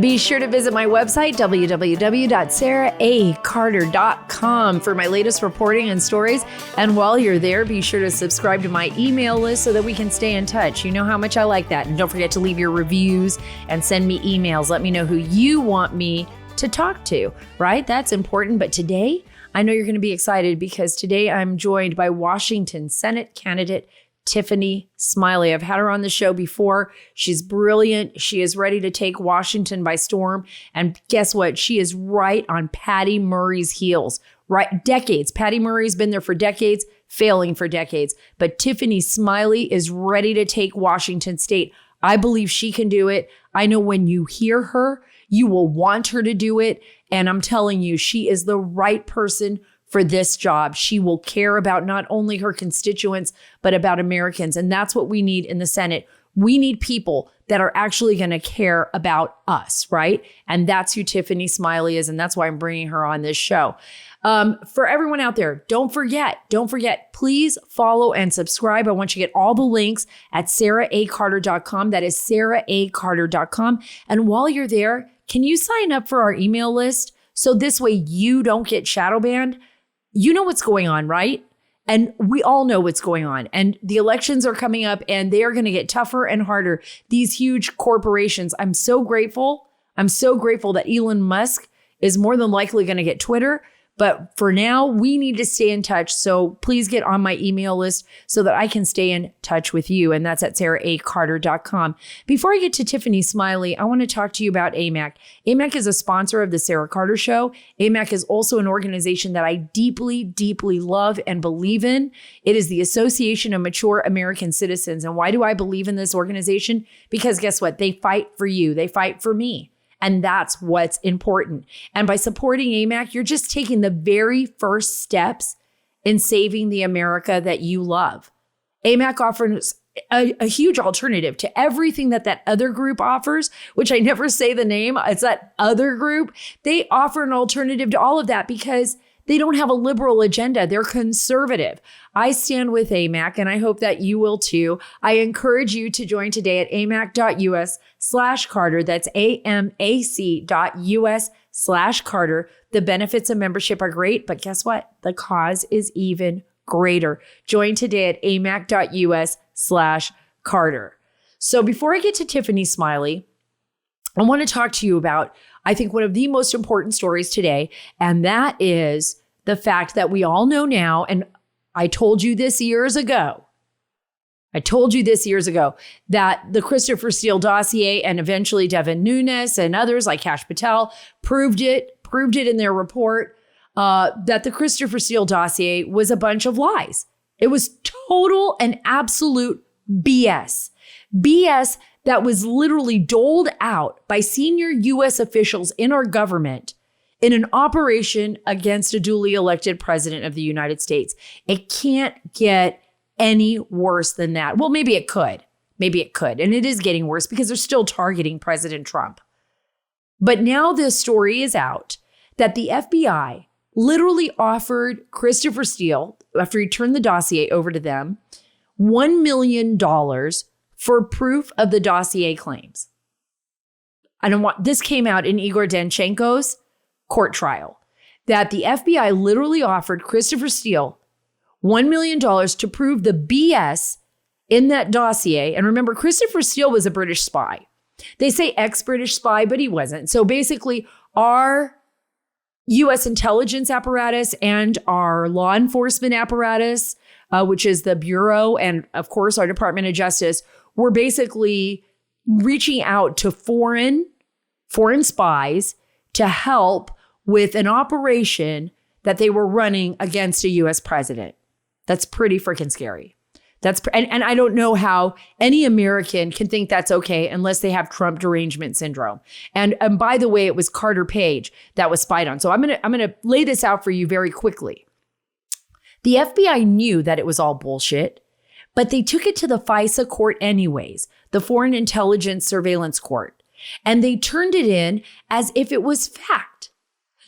Be sure to visit my website, www.saracarter.com, for my latest reporting and stories. And while you're there, be sure to subscribe to my email list so that we can stay in touch. You know how much I like that. And don't forget to leave your reviews and send me emails. Let me know who you want me to talk to, right? That's important. But today, I know you're going to be excited because today I'm joined by Washington Senate candidate Tiffany Smiley. I've had her on the show before. She's brilliant. She is ready to take Washington by storm. And guess what? She is right on Patty Murray's heels. Right, decades. Patty Murray's been there for decades, failing for decades. But Tiffany Smiley is ready to take Washington State. I believe she can do it. I know when you hear her, you will want her to do it. And I'm telling you, she is the right person for this job. She will care about not only her constituents, but about Americans. And that's what we need in the Senate. We need people that are actually going to care about us, right? And that's who Tiffany Smiley is. And that's why I'm bringing her on this show. For everyone out there, don't forget, please follow and subscribe. I want you to get all the links at saraacarter.com. That is saraacarter.com. And while you're there, can you sign up for our email list? So this way you don't get shadow banned. You know what's going on, right? And we all know what's going on. And the elections are coming up and they are going to get tougher and harder. These huge corporations. I'm so grateful that Elon Musk is more than likely going to get Twitter. But for now, we need to stay in touch. So please get on my email list so that I can stay in touch with you. And that's at saraacarter.com. Before I get to Tiffany Smiley, I want to talk to you about AMAC. AMAC is a sponsor of the Sara Carter Show. AMAC is also an organization that I deeply, deeply love and believe in. It is the Association of Mature American Citizens. And why do I believe in this organization? Because guess what? They fight for you. They fight for me. And that's what's important. And by supporting AMAC, you're just taking the very first steps in saving the America that you love. AMAC offers a huge alternative to everything that other group offers, which I never say the name. It's that other group. They offer an alternative to all of that because they don't have a liberal agenda. They're conservative. I stand with AMAC, and I hope that you will too. I encourage you to join today at amac.us/Carter. That's amac.us/Carter. The benefits of membership are great, but guess what? The cause is even greater. Join today at amac.us/Carter. So before I get to Tiffany Smiley, I want to talk to you about, I think, one of the most important stories today, and that is the fact that we all know now, and I told you this years ago, that the Christopher Steele dossier and eventually Devin Nunes and others like Kash Patel proved it in their report, that the Christopher Steele dossier was a bunch of lies. It was total and absolute BS. BS that was literally doled out by senior U.S. officials in our government in an operation against a duly elected president of the United States. It can't get any worse than that. Well, maybe it could. And it is getting worse because they're still targeting President Trump. But now this story is out that the FBI literally offered Christopher Steele, after he turned the dossier over to them, $1 million for proof of the dossier claims. This came out in Igor Danchenko's court trial, that the FBI literally offered Christopher Steele $1 million to prove the BS in that dossier. And remember, Christopher Steele was a British spy. They say ex-British spy, but he wasn't. So basically, our U.S. intelligence apparatus and our law enforcement apparatus, which is the Bureau and, of course, our Department of Justice, were basically reaching out to foreign spies to help with an operation that they were running against a U.S. president. That's pretty freaking scary. And I don't know how any American can think that's okay unless they have Trump derangement syndrome. And by the way, it was Carter Page that was spied on. So I'm gonna lay this out for you very quickly. The FBI knew that it was all bullshit, but they took it to the FISA court anyways, the Foreign Intelligence Surveillance Court, and they turned it in as if it was fact,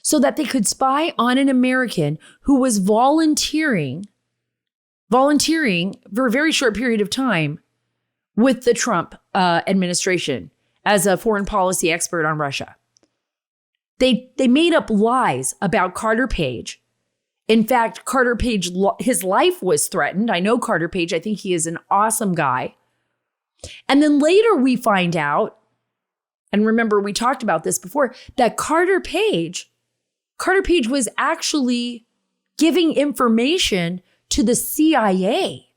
so that they could spy on an American who was volunteering for a very short period of time with the Trump administration as a foreign policy expert on Russia. They made up lies about Carter Page. In fact, Carter Page, his life was threatened. I know Carter Page. I think he is an awesome guy. And then later we find out, and remember we talked about this before, that Carter Page was actually giving information to the CIA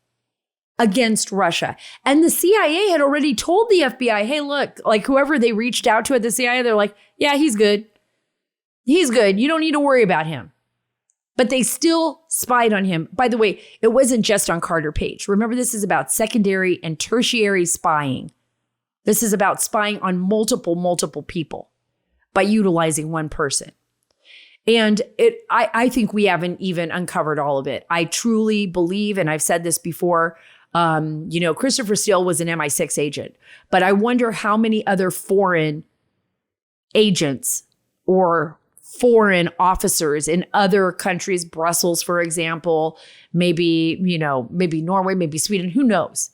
against Russia. And the CIA had already told the FBI, hey, look, like whoever they reached out to at the CIA, they're like, yeah, he's good. He's good. You don't need to worry about him. But they still spied on him. By the way, it wasn't just on Carter Page. Remember, this is about secondary and tertiary spying. This is about spying on multiple people by utilizing one person. And I think we haven't even uncovered all of it. I truly believe, and I've said this before, Christopher Steele was an MI6 agent, but I wonder how many other foreign agents or foreign officers in other countries, Brussels, for example, maybe Norway, maybe Sweden, who knows,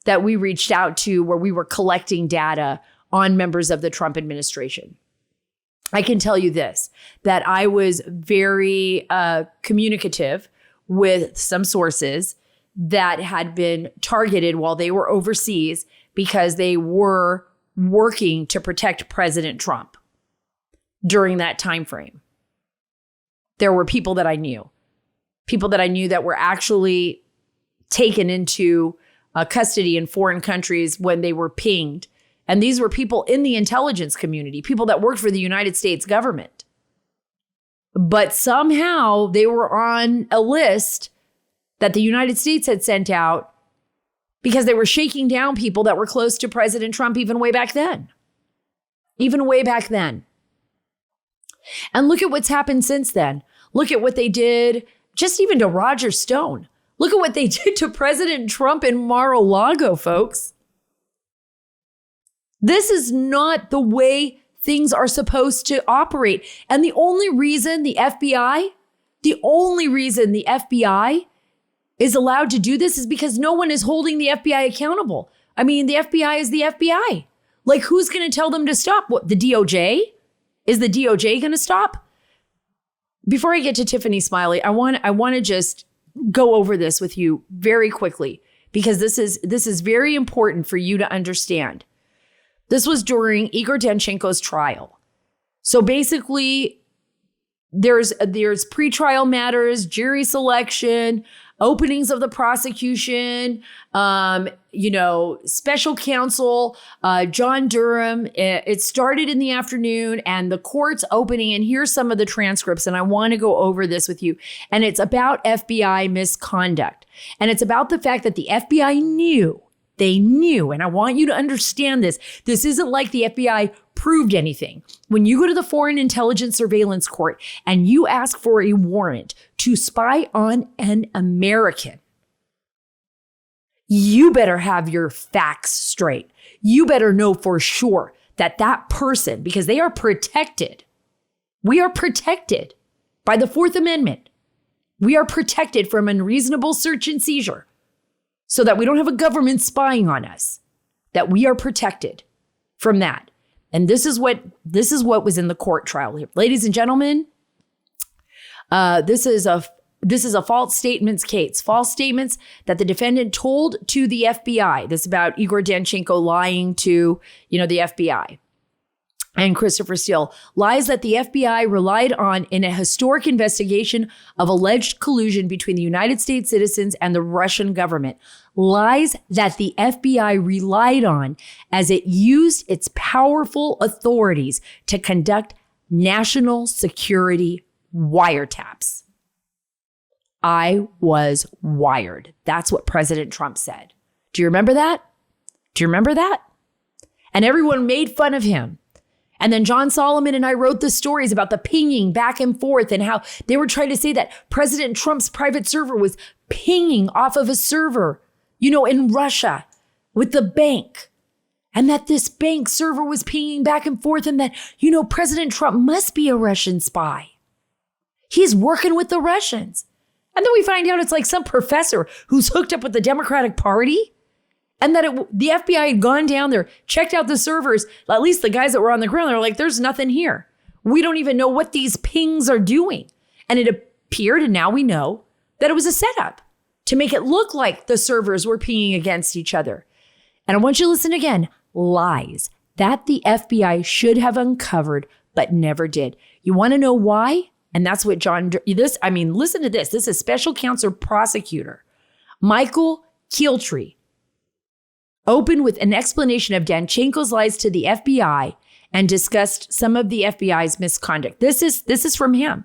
that we reached out to where we were collecting data on members of the Trump administration. I can tell you this, that I was very communicative with some sources that had been targeted while they were overseas because they were working to protect President Trump during that time frame. There were people that I knew that were actually taken into custody in foreign countries when they were pinged. And these were people in the intelligence community, people that worked for the United States government. But somehow they were on a list that the United States had sent out because they were shaking down people that were close to President Trump even way back then. And look at what's happened since then. Look at what they did just even to Roger Stone. Look at what they did to President Trump in Mar-a-Lago, folks. This is not the way things are supposed to operate. And the only reason the FBI is allowed to do this is because no one is holding the FBI accountable. I mean, the FBI is the FBI. Like, who's going to tell them to stop? What, the DOJ? Is the DOJ going to stop? Before I get to Tiffany Smiley, I want to just go over this with you very quickly because this is very important for you to understand. This was during Igor Danchenko's trial. So basically, there's pretrial matters, jury selection, openings of the prosecution, special counsel, John Durham. It started in the afternoon and the court's opening. And here's some of the transcripts. And I want to go over this with you. And it's about FBI misconduct. And it's about the fact that the FBI knew. They knew, and I want you to understand this. This isn't like the FBI proved anything. When you go to the Foreign Intelligence Surveillance Court and you ask for a warrant to spy on an American, you better have your facts straight. You better know for sure that that person, because they are protected. We are protected by the Fourth Amendment. We are protected from unreasonable search and seizure. So that we don't have a government spying on us, that we are protected from that. And this is what was in the court trial here. Ladies and gentlemen, this is a false statements case. False statements that the defendant told to the FBI. This is about Igor Danchenko lying to, the FBI. And Christopher Steele, lies that the FBI relied on in a historic investigation of alleged collusion between the United States citizens and the Russian government. Lies that the FBI relied on as it used its powerful authorities to conduct national security wiretaps. I was wired. That's what President Trump said. Do you remember that? And everyone made fun of him. And then John Solomon and I wrote the stories about the pinging back and forth and how they were trying to say that President Trump's private server was pinging off of a server, in Russia with the bank. And that this bank server was pinging back and forth and that, President Trump must be a Russian spy. He's working with the Russians. And then we find out it's like some professor who's hooked up with the Democratic Party And that the FBI had gone down there, checked out the servers, at least the guys that were on the ground, they're like, there's nothing here. We don't even know what these pings are doing. And it appeared, and now we know, that it was a setup to make it look like the servers were pinging against each other. And I want you to listen again. Lies that the FBI should have uncovered, but never did. You want to know why? And that's what listen to this. This is Special Counsel Prosecutor Michael Kieltry opened with an explanation of Danchenko's lies to the FBI and discussed some of the FBI's misconduct. This is from him.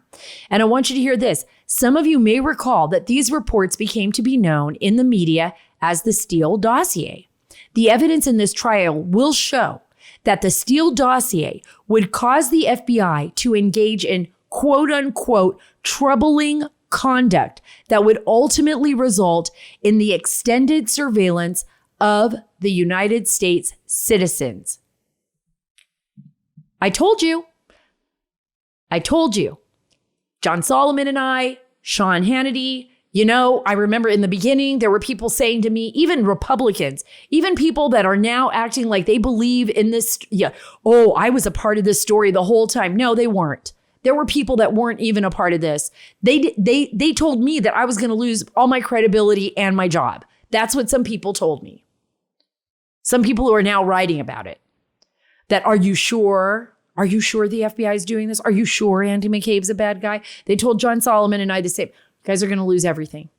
And I want you to hear this. Some of you may recall that these reports became to be known in the media as the Steele Dossier. The evidence in this trial will show that the Steele Dossier would cause the FBI to engage in quote unquote troubling conduct that would ultimately result in the extended surveillance of the United States citizens. I told you. John Solomon and I, Sean Hannity, I remember in the beginning, there were people saying to me, even Republicans, even people that are now acting like they believe in this. I was a part of this story the whole time. No, they weren't. There were people that weren't even a part of this. They told me that I was going to lose all my credibility and my job. That's what some people told me. Some people who are now writing about it. That, are you sure? Are you sure the FBI is doing this? Are you sure Andy McCabe's a bad guy? They told John Solomon and I the same. You guys are going to lose everything.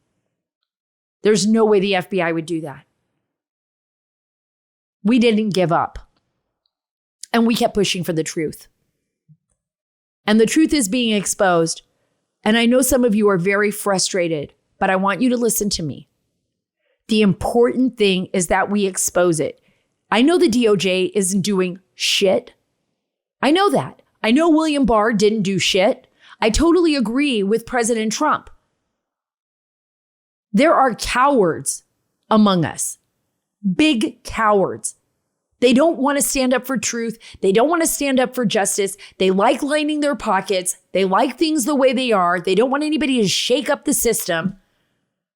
There's no way the FBI would do that. We didn't give up. And we kept pushing for the truth. And the truth is being exposed. And I know some of you are very frustrated, but I want you to listen to me. The important thing is that we expose it. I know the DOJ isn't doing shit. I know that. I know William Barr didn't do shit. I totally agree with President Trump. There are cowards among us. Big cowards. They don't want to stand up for truth. They don't want to stand up for justice. They like lining their pockets. They like things the way they are. They don't want anybody to shake up the system.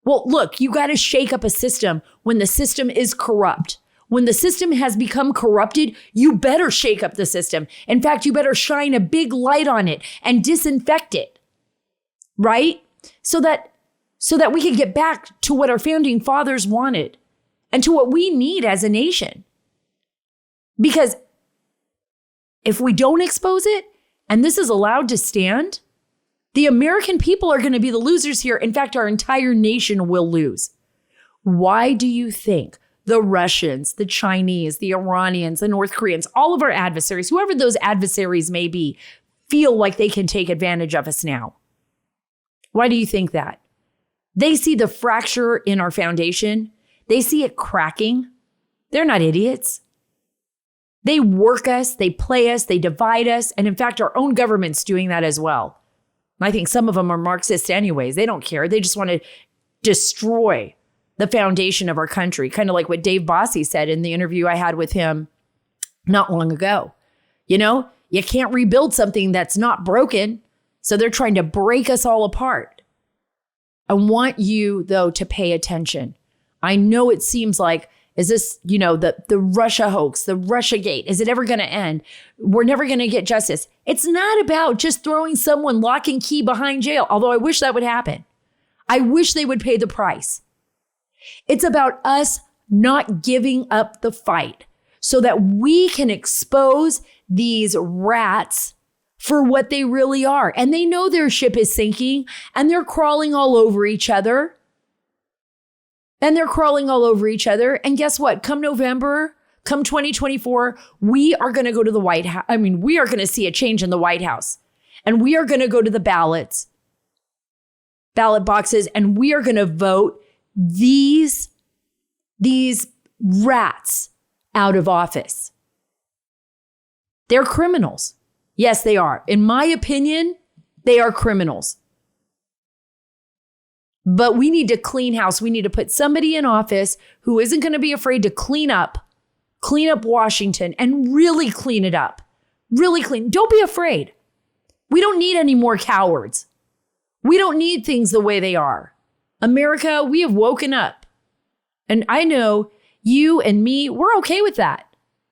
Well, look, you got to shake up a system when the system is corrupt. When the system has become corrupted, you better shake up the system. In fact, you better shine a big light on it and disinfect it, right? So that we can get back to what our founding fathers wanted and to what we need as a nation. Because if we don't expose it, and this is allowed to stand, the American people are going to be the losers here. In fact, our entire nation will lose. Why do you think the Russians, the Chinese, the Iranians, the North Koreans, all of our adversaries, whoever those adversaries may be, feel like they can take advantage of us now? Why do you think that? They see the fracture in our foundation. They see it cracking. They're not idiots. They work us, they play us, they divide us. And in fact, our own government's doing that as well. I think some of them are Marxists anyways. They don't care. They just want to destroy the foundation of our country. Kind of like what Dave Bossie said in the interview I had with him not long ago. You can't rebuild something that's not broken. So they're trying to break us all apart. I want you, though, to pay attention. I know it seems like, is this, the Russia hoax, the Russia gate? Is it ever going to end? We're never going to get justice. It's not about just throwing someone lock and key behind jail, although I wish that would happen. I wish they would pay the price. It's about us not giving up the fight so that we can expose these rats for what they really are. And they know their ship is sinking and they're crawling all over each other. And guess what? Come November, come 2024, we are going to go to the White House. We are going to see a change in the White House. And we are going to go to the ballot boxes, and we are going to vote these rats out of office. They're criminals. Yes, they are. In my opinion, they are criminals. But we need to clean house. We need to put somebody in office who isn't going to be afraid to clean up Washington and really clean it up. Really clean. Don't be afraid. We don't need any more cowards. We don't need things the way they are. America, we have woken up. And I know you and me, we're okay with that.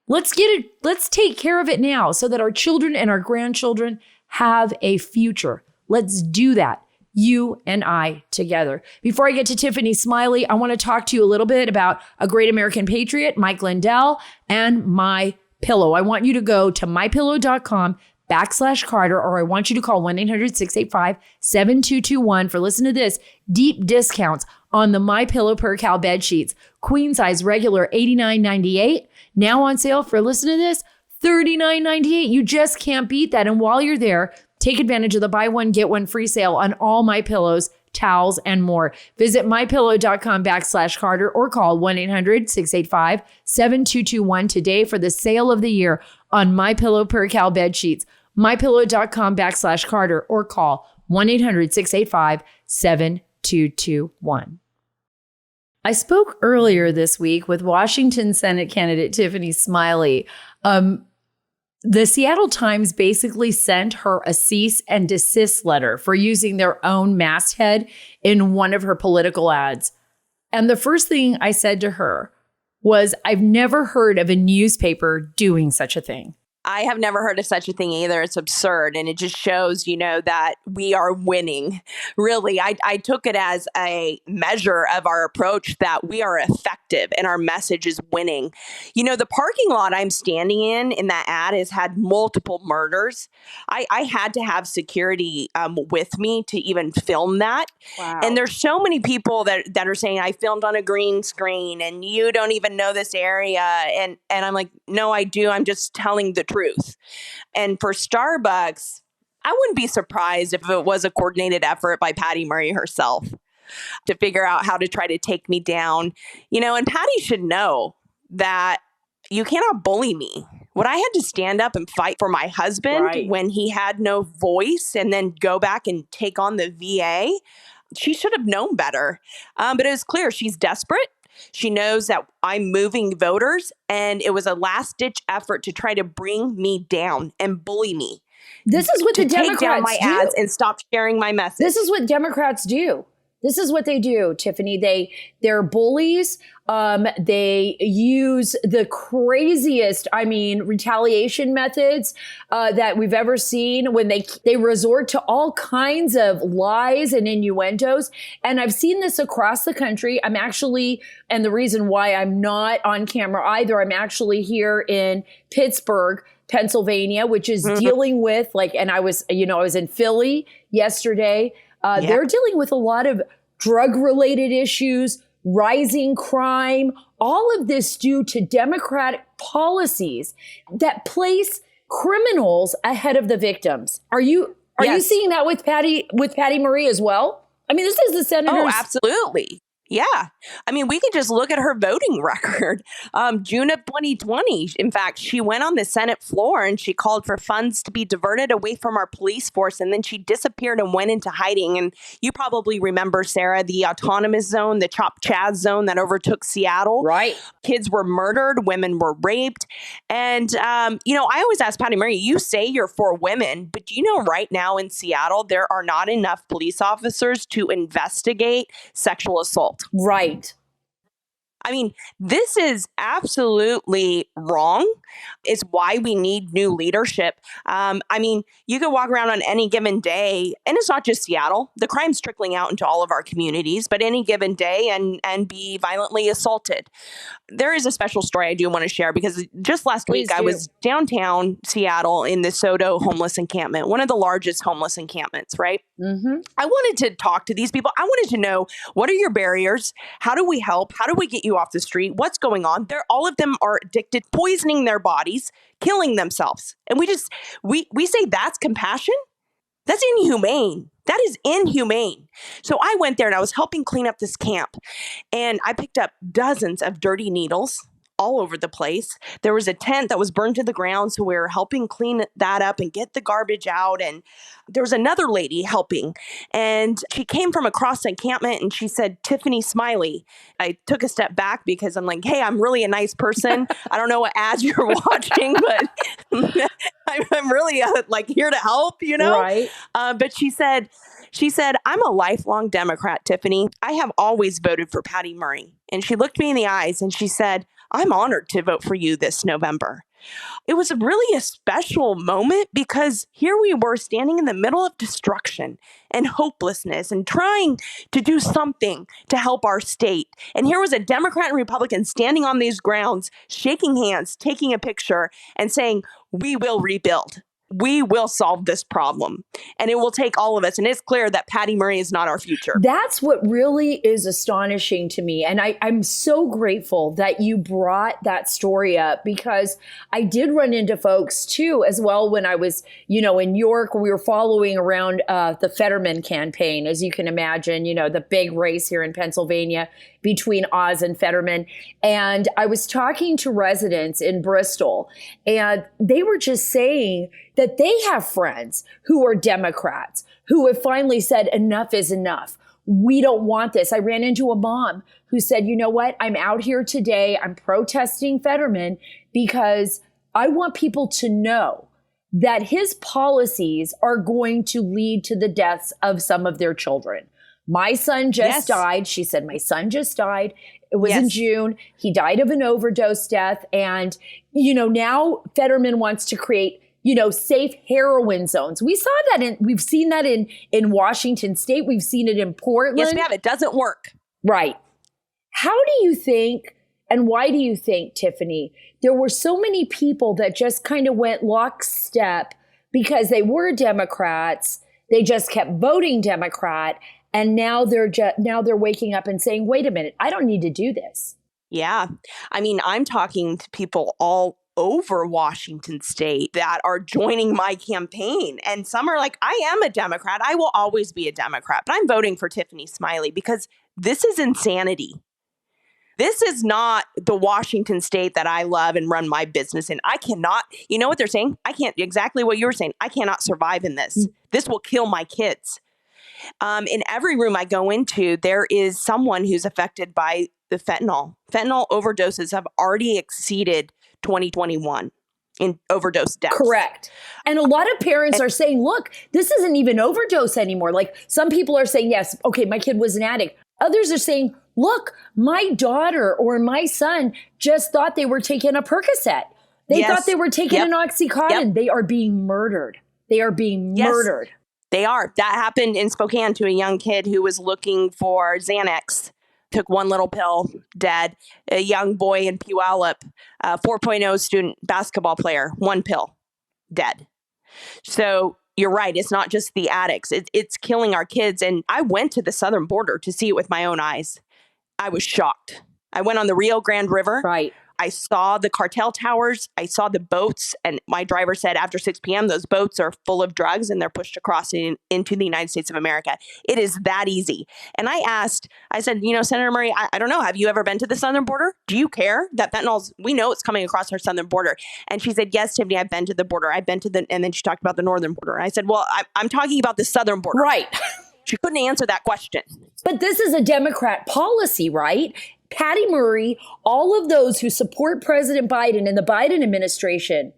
Let's get it. Let's take care of it now so that our children and our grandchildren have a future. Let's do that. You and I together. Before I get to Tiffany Smiley, I want to talk to you a little bit about a great American patriot, Mike Lindell, and My Pillow. I want you to go to mypillow.com/Carter, or I want you to call 1-800-685-7221 for, listen to this, deep discounts on the My Pillow Per-Cal bed sheets. Queen size regular $89.98. Now on sale for, listen to this, $39.98. You just can't beat that. And while you're there, take advantage of the buy one, get one free sale on all My Pillows, towels, and more. Visit mypillow.com/Carter or call 1-800-685-7221 today for the sale of the year on My Pillow Per-Cal bed sheets. mypillow.com/Carter or call 1-800-685-7221. I spoke earlier this week with Washington Senate candidate Tiffany Smiley. The Seattle Times basically sent her a cease and desist letter for using their own masthead in one of her political ads. And the first thing I said to her was, I've never heard of a newspaper doing such a thing. I have never heard of such a thing either. It's absurd. And it just shows, that we are winning. Really, I took it as a measure of our approach that we are effective and our message is winning. The parking lot I'm standing in that ad has had multiple murders. I had to have security with me to even film that. Wow. And there's so many people that are saying, I filmed on a green screen and you don't even know this area. And I'm like, no, I do. I'm just telling the truth. And for Starbucks, I wouldn't be surprised if it was a coordinated effort by Patty Murray herself to figure out how to try to take me down. And Patty should know that you cannot bully me. When I had to stand up and fight for my husband when he had no voice and then go back and take on the VA, she should have known better. But it was clear she's desperate. She knows that I'm moving voters, and it was a last-ditch effort to try to bring me down and bully me. This is what the Democrats take down my ads and stop sharing my message. This is what Democrats do. This is what they do, Tiffany. They're bullies. They use the craziest, retaliation methods that we've ever seen when they resort to all kinds of lies and innuendos. And I've seen this across the country. And the reason why I'm not on camera either, I'm actually here in Pittsburgh, Pennsylvania, which is dealing with and I was in Philly yesterday. They're dealing with a lot of drug-related issues, rising crime, all of this due to Democratic policies that place criminals ahead of the victims. Are you seeing that with Patty Murray as well? This is the senator's. Oh, absolutely. Yeah. We could just look at her voting record. June of 2020, in fact, she went on the Senate floor and she called for funds to be diverted away from our police force. And then she disappeared and went into hiding. And you probably remember, Sarah, the autonomous zone, the Chop Chaz zone that overtook Seattle. Right. Kids were murdered. Women were raped. And, I always ask Patty Murray, you say you're for women, but do you know right now in Seattle, there are not enough police officers to investigate sexual assault. Right. This is absolutely wrong. It's why we need new leadership. You could walk around on any given day, and it's not just Seattle. The crime's trickling out into all of our communities, but any given day and be violently assaulted. There is a special story I do want to share because just last week I was downtown Seattle in the Soto homeless encampment, one of the largest homeless encampments, right? Mm-hmm. I wanted to talk to these people. I wanted to know, what are your barriers? How do we help? How do we get you off the street? What's going on? All of them are addicted, poisoning their bodies, killing themselves. And we say that's compassion? That's inhumane. That is inhumane. So I went there and I was helping clean up this camp. And I picked up dozens of dirty needles all over the place. There was a tent that was burned to the ground. So we were helping clean that up and get the garbage out. And there was another lady helping. And she came from across the encampment and she said, Tiffany Smiley. I took a step back because I'm like, hey, I'm really a nice person. I don't know what ads you're watching, but I'm really here to help, Right. But she said, I'm a lifelong Democrat, Tiffany. I have always voted for Patty Murray. And she looked me in the eyes and she said, I'm honored to vote for you this November. It was really a special moment because here we were standing in the middle of destruction and hopelessness and trying to do something to help our state. And here was a Democrat and Republican standing on these grounds, shaking hands, taking a picture and saying, we will rebuild. We will solve this problem and it will take all of us. And it's clear that Patty Murray is not our future. That's what really is astonishing to me. And I'm so grateful that you brought that story up because I did run into folks too, as well, when I was, in York, we were following around the Fetterman campaign, as you can imagine, the big race here in Pennsylvania between Oz and Fetterman. And I was talking to residents in Bristol and they were just saying that they have friends who are Democrats who have finally said enough is enough. We don't want this. I ran into a mom who said, you know what? I'm out here today. I'm protesting Fetterman because I want people to know that his policies are going to lead to the deaths of some of their children. My son just died. She said, my son just died. It was in June. He died of an overdose death. And, now Fetterman wants to create, safe heroin zones. We've seen that in Washington State. We've seen it in Portland. Yes, we have. It doesn't work. Right. How do you think, and why do you think, Tiffany, there were so many people that just kind of went lockstep because they were Democrats. They just kept voting Democrat. And now they're waking up and saying, wait a minute, I don't need to do this. Yeah. I mean, I'm talking to people all over Washington State that are joining my campaign. And some are like, I am a Democrat. I will always be a Democrat. But I'm voting for Tiffany Smiley because this is insanity. This is not the Washington State that I love and run my business in. I cannot, you know what they're saying? I can't, exactly what you were saying. I cannot survive in this. This will kill my kids. In every room I go into, there is someone who's affected by the fentanyl. Fentanyl overdoses have already exceeded 2021 in overdose deaths. Correct. And a lot of parents are saying, look, this isn't even overdose anymore. Like some people are saying, yes, okay, my kid was an addict. Others are saying, look, my daughter or my son just thought they were taking a Percocet. They thought they were taking an Oxycontin. They are being murdered. They are being murdered. They are. That happened in Spokane to a young kid who was looking for Xanax. Took one little pill, dead. A young boy in Puyallup, 4.0 student basketball player, one pill, dead. So you're right. It's not just the addicts. It's killing our kids. And I went to the southern border to see it with my own eyes. I was shocked. I went on the Rio Grande River. Right. I saw the cartel towers. I saw the boats. And my driver said after 6 p.m., those boats are full of drugs and they're pushed across into the United States of America. It is that easy. And I said, Senator Murray, I don't know. Have you ever been to the southern border? Do you care that fentanyl's, we know it's coming across our southern border? And she said, yes, Tiffany, I've been to the border. I've been to and then she talked about the northern border. And I said, well, I'm talking about the southern border. Right. She couldn't answer that question. But this is a Democrat policy, right? Patty Murray, all of those who support President Biden and the Biden administration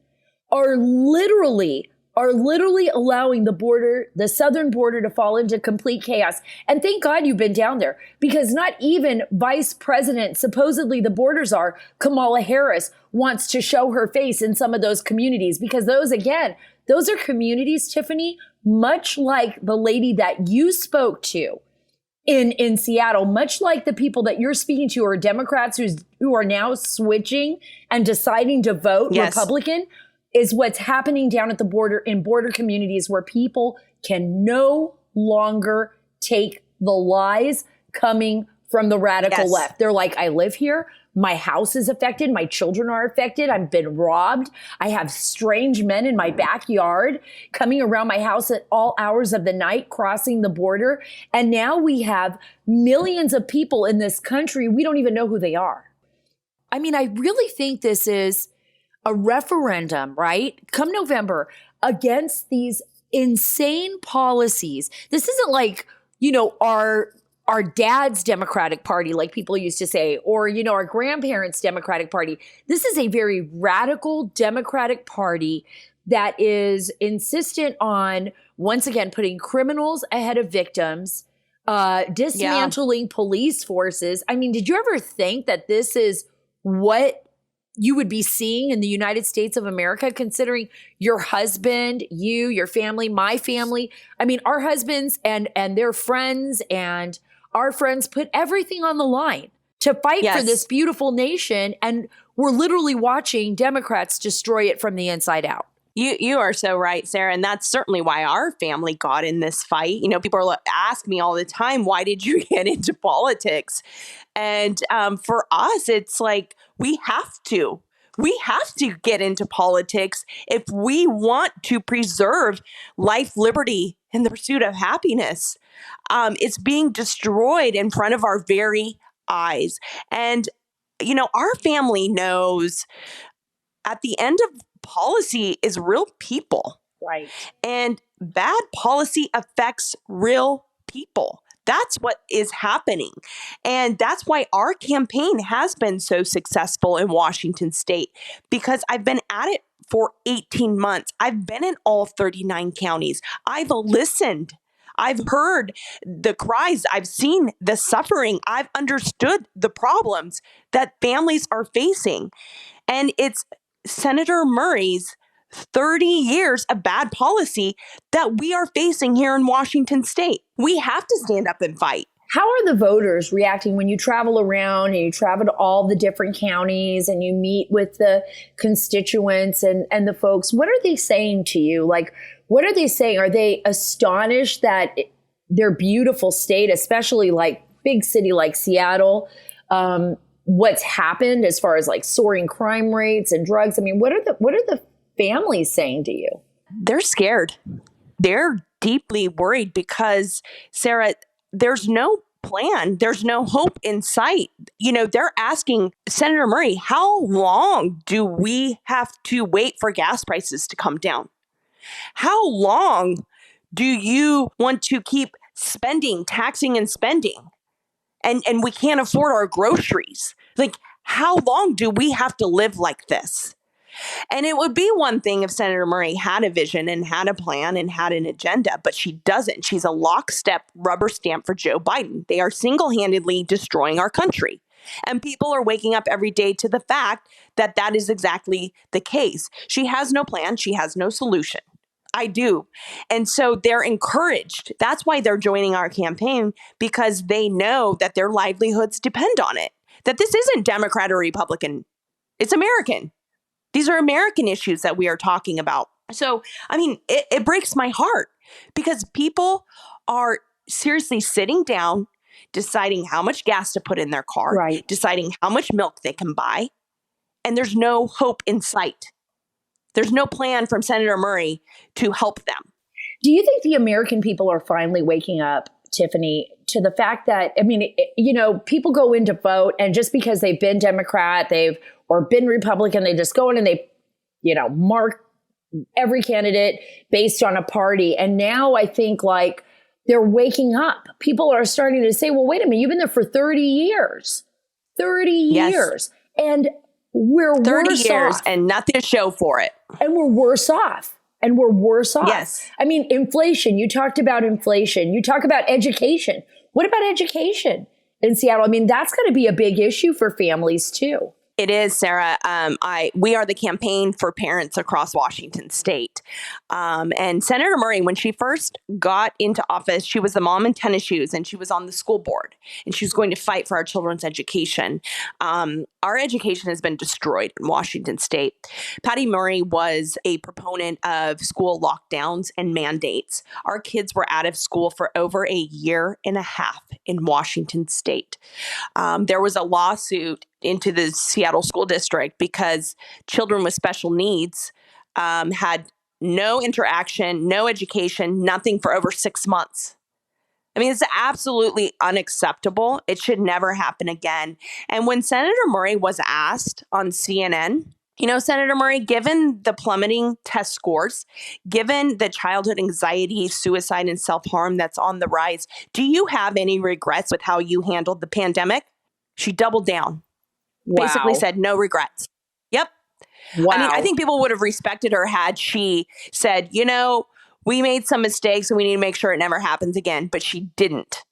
are literally allowing the southern border to fall into complete chaos. And thank God you've been down there because not even Vice President, supposedly the borders are, Kamala Harris wants to show her face in some of those communities because those are communities, Tiffany, much like the lady that you spoke to in Seattle, much like the people that you're speaking to are Democrats who are now switching and deciding to vote Republican, is what's happening down at the border in border communities where people can no longer take the lies coming from the radical left. They're like, I live here. My house is affected. My children are affected. I've been robbed. I have strange men in my backyard coming around my house at all hours of the night, crossing the border. And now we have millions of people in this country. We don't even know who they are. I mean, I really think this is a referendum, right? Come November, against these insane policies. This isn't like, our dad's Democratic Party, like people used to say, or, our grandparents' Democratic Party. This is a very radical Democratic Party that is insistent on, once again, putting criminals ahead of victims, dismantling police forces. I mean, did you ever think that this is what you would be seeing in the United States of America, considering your husband, you, your family, my family? I mean, our husbands and their friends and our friends put everything on the line to fight for this beautiful nation. And we're literally watching Democrats destroy it from the inside out. You are so right, Sarah. And that's certainly why our family got in this fight. You know, people ask me all the time, why did you get into politics? And for us, it's like, we have to. We have to get into politics if we want to preserve life, liberty, and the pursuit of happiness. It's being destroyed in front of our very eyes. And, you know, our family knows at the end of policy is real people. Right. And bad policy affects real people. That's what is happening. And that's why our campaign has been so successful in Washington state, because I've been at it for 18 months. I've been in all 39 counties. I've listened. I've heard the cries. I've seen the suffering. I've understood the problems that families are facing. And it's Senator Murray's 30 years of bad policy that we are facing here in Washington state. We have to stand up and fight. How are the voters reacting when you travel around and you travel to all the different counties and you meet with the constituents and the folks? What are they saying to you? Like, what are they saying? Are they astonished that their beautiful state, especially like big city like Seattle, what's happened as far as like soaring crime rates and drugs? I mean, what are the families saying to you? They're scared. They're deeply worried because, Sarah, there's no plan. There's no hope in sight. You know, they're asking Senator Murray, how long do we have to wait for gas prices to come down? How long do you want to keep spending, taxing and spending? And we can't afford our groceries. Like, how long do we have to live like this? And it would be one thing if Senator Murray had a vision and had a plan and had an agenda, but she doesn't. She's a lockstep rubber stamp for Joe Biden. They are single-handedly destroying our country. And people are waking up every day to the fact that that is exactly the case. She has no plan. She has no solution. I do. And so they're encouraged. That's why they're joining our campaign, because they know that their livelihoods depend on it, that this isn't Democrat or Republican. It's American. These are American issues that we are talking about. So, I mean, it breaks my heart because people are seriously sitting down, deciding how much gas to put in their car, right, deciding how much milk they can buy. And there's no hope in sight. There's no plan from Senator Murray to help them. Do you think the American people are finally waking up, Tiffany, to the fact that, I mean, you know, people go in to vote and just because they've been Democrat, or been Republican, they just go in and they, you know, mark every candidate based on a party. And now I think like they're waking up. People are starting to say, well, wait a minute, you've been there for 30 years. 30 years. And we're 30 worse years off. And nothing to show for it. And we're worse off. Yes. I mean, inflation. You talked about inflation. You talk about education. What about education in Seattle? I mean, that's going to be a big issue for families too. It is, Sarah. We are the campaign for parents across Washington state. And Senator Murray, when she first got into office, she was the mom in tennis shoes and she was on the school board and she was going to fight for our children's education. Our education has been destroyed in Washington state. Patty Murray was a proponent of school lockdowns and mandates. Our kids were out of school for over a year and a half in Washington state. There was a lawsuit into the Seattle School District because children with special needs had no interaction, no education, nothing for over 6 months. I mean, it's absolutely unacceptable. It should never happen again. And when Senator Murray was asked on CNN, you know, Senator Murray, given the plummeting test scores, given the childhood anxiety, suicide, and self-harm that's on the rise, do you have any regrets with how you handled the pandemic? She doubled down. Wow. Basically said no regrets. Yep. Wow. I mean, I think people would have respected her had she said, you know, we made some mistakes and we need to make sure it never happens again. But she didn't.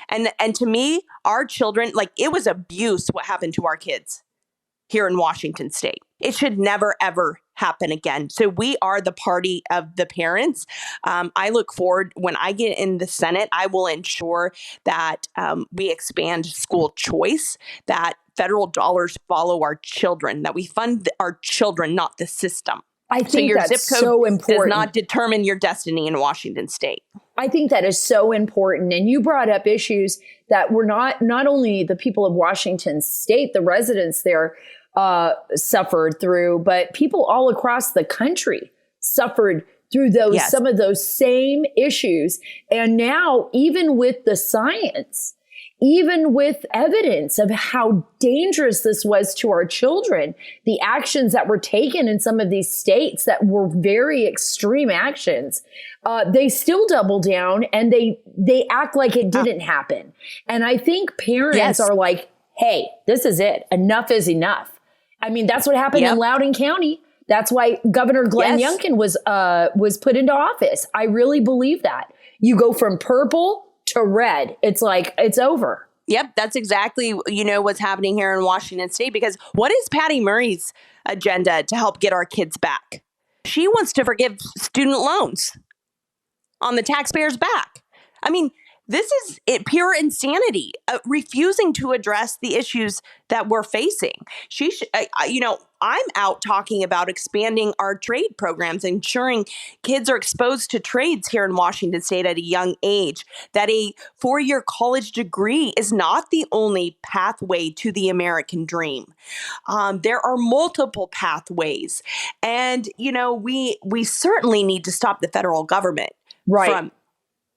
And to me, our children, like, it was abuse what happened to our kids here in Washington state. It should never, ever happen again. So we are the party of the parents. I look forward, when I get in the Senate, I will ensure that we expand school choice, that federal dollars follow our children, that we fund our children, not the system. I think so your that's zip code so important. does not determine your destiny in Washington state. I think that is so important. And you brought up issues that were not only the people of Washington state, the residents there suffered through, but people all across the country suffered through those, some of those same issues. And now, even with the science, even with evidence of how dangerous this was to our children, the actions that were taken in some of these states that were very extreme actions, they still double down and they act like it didn't happen. And I think parents are like, hey, this is it. Enough is enough. I mean, that's what happened in Loudoun County. That's why Governor Glenn Youngkin was put into office. I really believe that. You go from purple to red. It's like, it's over. Yep, that's exactly, what's happening here in Washington state, because what is Patty Murray's agenda to help get our kids back? She wants to forgive student loans on the taxpayers' back. I mean, this is pure insanity, refusing to address the issues that we're facing. I'm out talking about expanding our trade programs, ensuring kids are exposed to trades here in Washington state at a young age, that a 4-year college degree is not the only pathway to the American dream. There are multiple pathways. And, we certainly need to stop the federal government from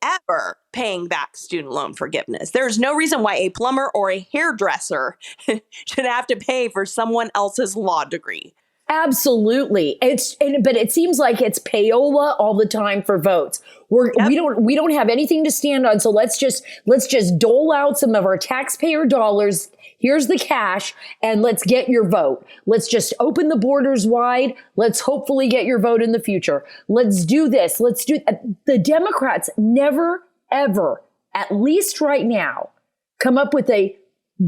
ever paying back student loan forgiveness. There's no reason why a plumber or a hairdresser should have to pay for someone else's law degree. Absolutely. But it seems like it's payola all the time for votes. We don't have anything to stand on. So let's just dole out some of our taxpayer dollars. Here's the cash and let's get your vote. Let's just open the borders wide. Let's hopefully get your vote in the future. Let's do this. The Democrats never, ever, at least right now, come up with a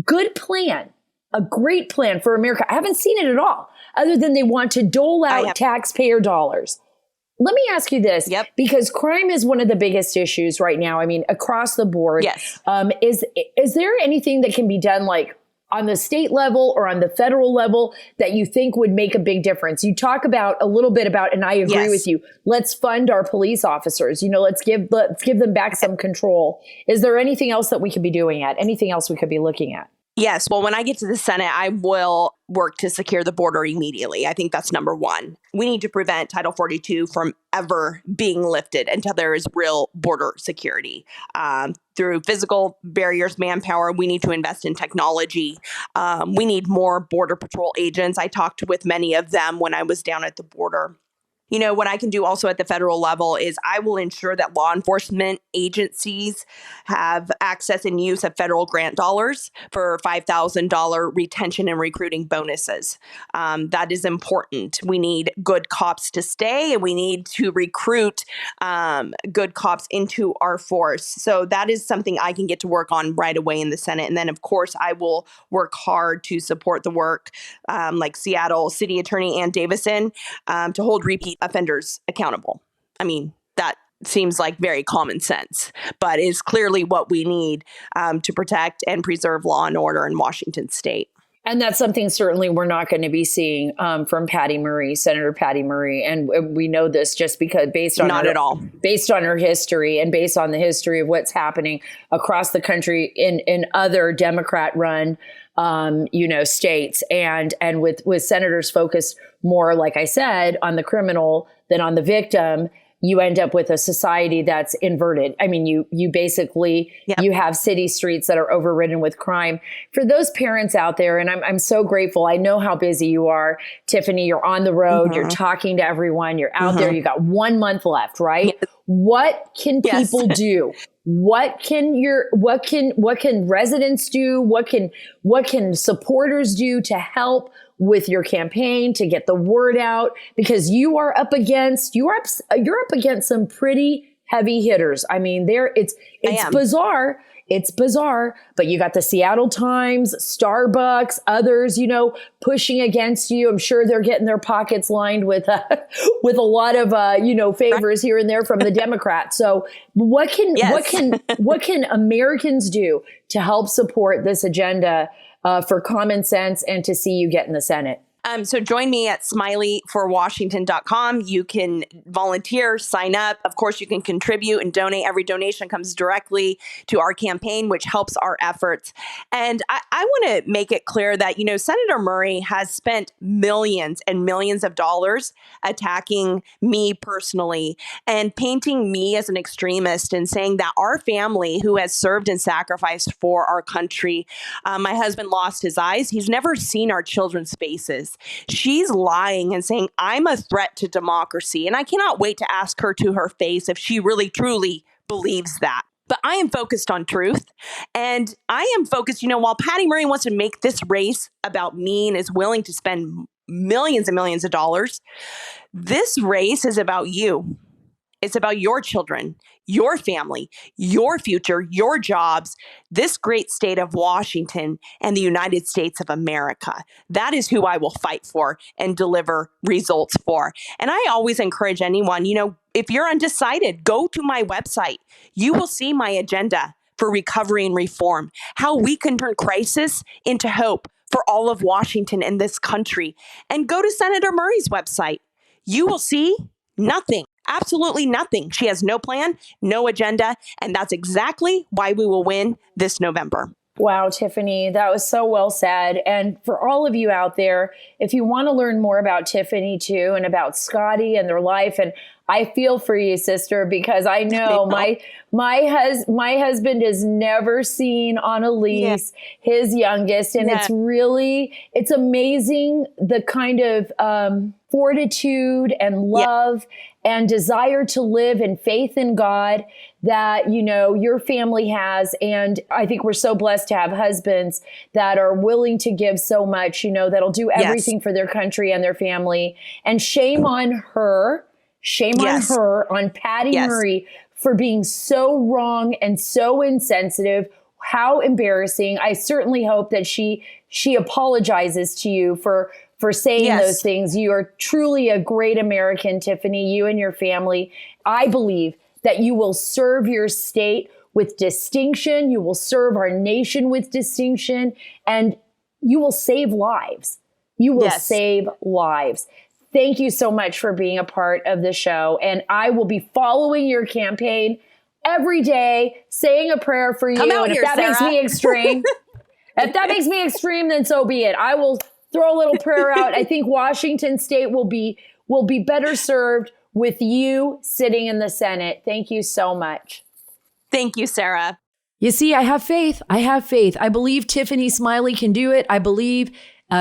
good plan, a great plan for America. I haven't seen it at all, other than they want to dole out taxpayer dollars. Let me ask you this, because crime is one of the biggest issues right now. I mean, across the board. Yes. Is there anything that can be done, like on the state level or on the federal level, that you think would make a big difference? You talk about a little bit about, and I agree with you, let's fund our police officers. Let's give them back some control. Is there anything else that we could be doing anything else we could be looking at? Yes. Well, when I get to the Senate, I will work to secure the border immediately. I think that's number one. We need to prevent Title 42 from ever being lifted until there is real border security. Through physical barriers, manpower, we need to invest in technology. We need more Border Patrol agents. I talked with many of them when I was down at the border. What I can do also at the federal level is I will ensure that law enforcement agencies have access and use of federal grant dollars for $5,000 retention and recruiting bonuses. That is important. We need good cops to stay, and we need to recruit good cops into our force. So that is something I can get to work on right away in the Senate. And then, of course, I will work hard to support the work like Seattle City Attorney Ann Davison to hold repeat offenders accountable. I mean, that seems like very common sense, but is clearly what we need to protect and preserve law and order in Washington state. And that's something certainly we're not going to be seeing from Patty Murray, Senator Patty Murray. And we know this just because based on her history and based on the history of what's happening across the country in other Democrat-run states, and with senators focused more, like I said, on the criminal than on the victim, you end up with a society that's inverted. I mean, you basically, you have city streets that are overridden with crime. For those parents out there, and I'm so grateful. I know how busy you are, Tiffany. You're on the road. You're talking to everyone. You're out there. You got 1 month left, right? What can people do? What can residents do? What can supporters do to help with your campaign, to get the word out? Because you're up against some pretty heavy hitters. I mean, it's bizarre. It's bizarre, but you got the Seattle Times, Starbucks, others, pushing against you. I'm sure they're getting their pockets lined with a lot of, favors here and there from the Democrats. So what can Americans do to help support this agenda for common sense and to see you get in the Senate? So join me at smileyforwashington.com. You can volunteer, sign up. Of course, you can contribute and donate. Every donation comes directly to our campaign, which helps our efforts. And I want to make it clear that, Senator Murray has spent millions and millions of dollars attacking me personally and painting me as an extremist and saying that our family, who has served and sacrificed for our country, my husband lost his eyes. He's never seen our children's faces. She's lying and saying I'm a threat to democracy. And I cannot wait to ask her to her face if she really, truly believes that. But I am focused on truth. And I am focused, while Patty Murray wants to make this race about me and is willing to spend millions and millions of dollars, this race is about you. It's about your children, your family, your future, your jobs, this great state of Washington and the United States of America. That is who I will fight for and deliver results for. And I always encourage anyone, if you're undecided, go to my website. You will see my agenda for recovery and reform, how we can turn crisis into hope for all of Washington and this country. And go to Senator Murray's website. You will see nothing. Absolutely nothing. She has no plan, no agenda, and that's exactly why we will win this November. Wow, Tiffany, that was so well said. And for all of you out there, if you want to learn more about Tiffany too and about Scotty and their life, and I feel for you, sister, because I know my husband has never seen on a lease his youngest, and it's amazing the kind of fortitude and love and desire to live in faith in God that, your family has. And I think we're so blessed to have husbands that are willing to give so much, that'll do everything for their country and their family. And shame on her. Shame on her, on Patty Murray, for being so wrong and so insensitive. How embarrassing. I certainly hope that she apologizes to you for saying those things. You are truly a great American, Tiffany, you and your family. I believe that you will serve your state with distinction. You will serve our nation with distinction, and you will save lives. You will save lives. Thank you so much for being a part of the show. And I will be following your campaign every day, saying a prayer for you. And if that makes me extreme, then so be it. I will throw a little prayer out. I think Washington State will be better served with you sitting in the Senate. Thank you so much. Thank you, Sara. You see, I have faith. I believe Tiffany Smiley can do it. I believe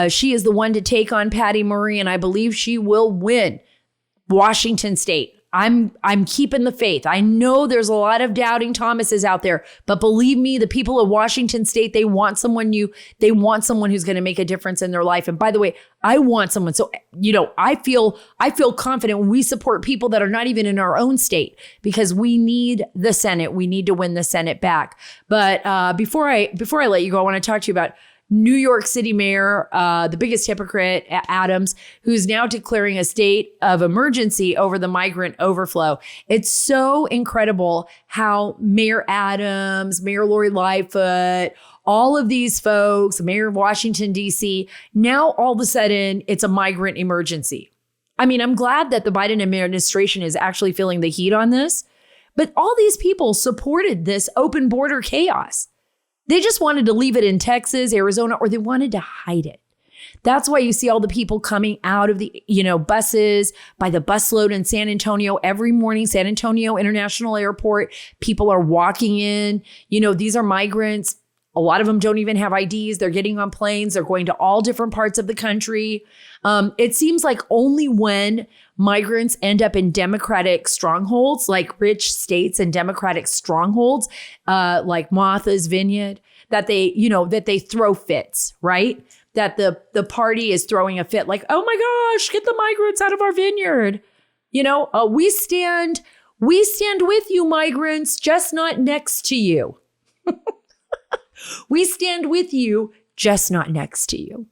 she is the one to take on Patty Murray, and I believe she will win Washington State. I'm keeping the faith. I know there's a lot of doubting Thomases out there, but believe me, the people of Washington State, they want someone new. They want someone who's going to make a difference in their life. And by the way, I want someone. So, I feel confident when we support people that are not even in our own state, because we need the Senate. We need to win the Senate back. But before I let you go, I want to talk to you about New York City Mayor, the biggest hypocrite, Adams, who's now declaring a state of emergency over the migrant overflow. It's so incredible how Mayor Adams, Mayor Lori Lightfoot, all of these folks, Mayor of Washington, D.C., now all of a sudden it's a migrant emergency. I mean, I'm glad that the Biden administration is actually feeling the heat on this, but all these people supported this open border chaos. They just wanted to leave it in Texas, Arizona, or they wanted to hide it. That's why you see all the people coming out of the, buses by the busload in San Antonio every morning, San Antonio International Airport. People are walking in. These are migrants. A lot of them don't even have IDs. They're getting on planes. They're going to all different parts of the country. It seems like only when migrants end up in Democratic strongholds, like rich states and Democratic strongholds, like Martha's Vineyard, that they throw fits, right? That the party is throwing a fit, like, oh my gosh, get the migrants out of our vineyard. We stand with you, migrants, just not next to you. We stand with you, just not next to you.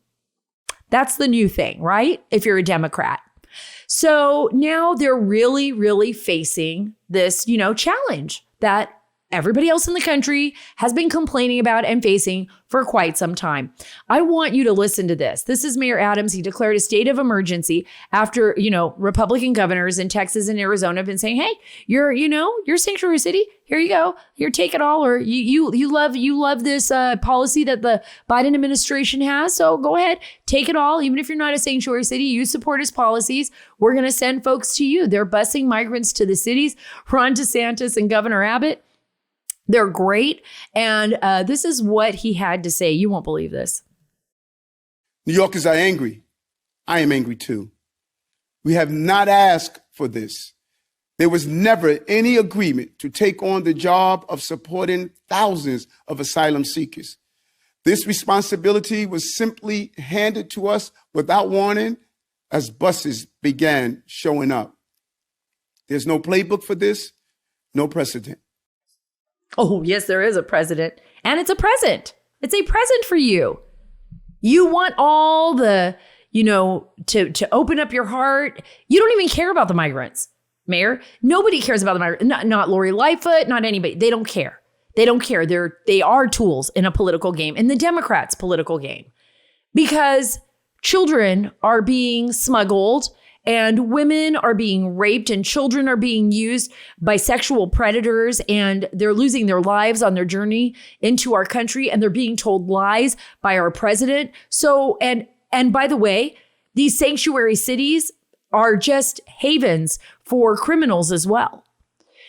That's the new thing, right? If you're a Democrat. So now they're really, really facing this, challenge that everybody else in the country has been complaining about and facing for quite some time. I want you to listen to this. This is Mayor Adams. He declared a state of emergency after, Republican governors in Texas and Arizona have been saying, hey, you're sanctuary city. Here you go. Here, take it all. Or you love this policy that the Biden administration has. So go ahead, take it all. Even if you're not a sanctuary city, you support his policies. We're going to send folks to you. They're busing migrants to the cities. Ron DeSantis and Governor Abbott, they're great. And this is what he had to say. You won't believe this. New Yorkers are angry. I am angry too. We have not asked for this. There was never any agreement to take on the job of supporting thousands of asylum seekers. This responsibility was simply handed to us without warning as buses began showing up. There's no playbook for this, no precedent. Oh, yes, there is a president. And it's a present. It's a present for you. You want all the, to open up your heart. You don't even care about the migrants, Mayor. Nobody cares about the migrants. Not Lori Lightfoot, not anybody. They don't care. They don't care. They are tools in a political game, in the Democrats' political game, because children are being smuggled and women are being raped and children are being used by sexual predators and they're losing their lives on their journey into our country and they're being told lies by our president. So, and by the way, these sanctuary cities are just havens for criminals as well.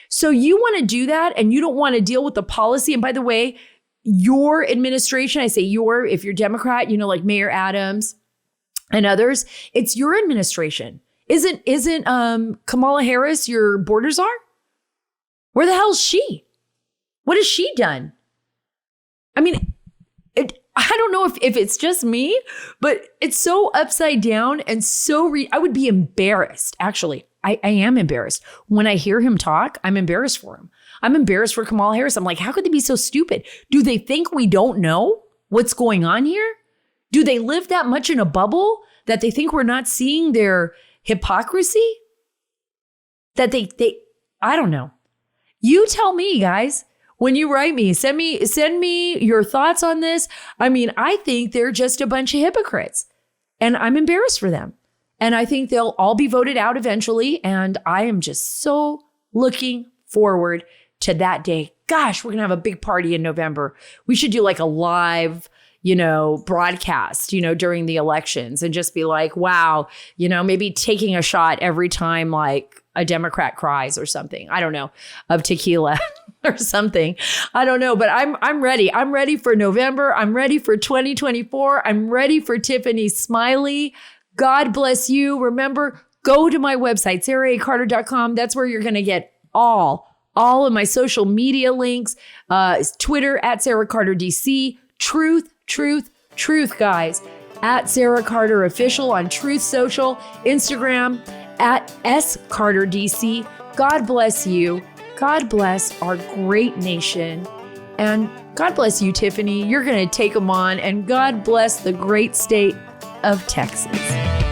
So you want to do that and you don't want to deal with the policy. And by the way, your administration, I say your, if you're Democrat, like Mayor Adams and others, it's your administration. Isn't Kamala Harris your border czar? Where the hell is she? What has she done? I mean, I don't know if it's just me, but it's so upside down and so I would be embarrassed. Actually, I am embarrassed. When I hear him talk, I'm embarrassed for him. I'm embarrassed for Kamala Harris. I'm like, how could they be so stupid? Do they think we don't know what's going on here? Do they live that much in a bubble that they think we're not seeing their hypocrisy? That they I don't know. You tell me, guys. When you write me, send me your thoughts on this. I mean, I think they're just a bunch of hypocrites and I'm embarrassed for them. And I think they'll all be voted out eventually. And I am just so looking forward to that day. Gosh, we're going to have a big party in November. We should do like a live, broadcast, during the elections and just be like, wow, maybe taking a shot every time like a Democrat cries or something. I don't know, of tequila or something. I don't know, but I'm ready. I'm ready for November. I'm ready for 2024. I'm ready for Tiffany Smiley. God bless you. Remember, go to my website, saracarter.com. That's where you're going to get all of my social media links, Twitter at Sara Carter DC, Truth, guys, at Sara Carter Official on Truth Social, Instagram at SCarterDC. God bless you. God bless our great nation. And God bless you, Tiffany. You're going to take them on. And God bless the great state of Texas.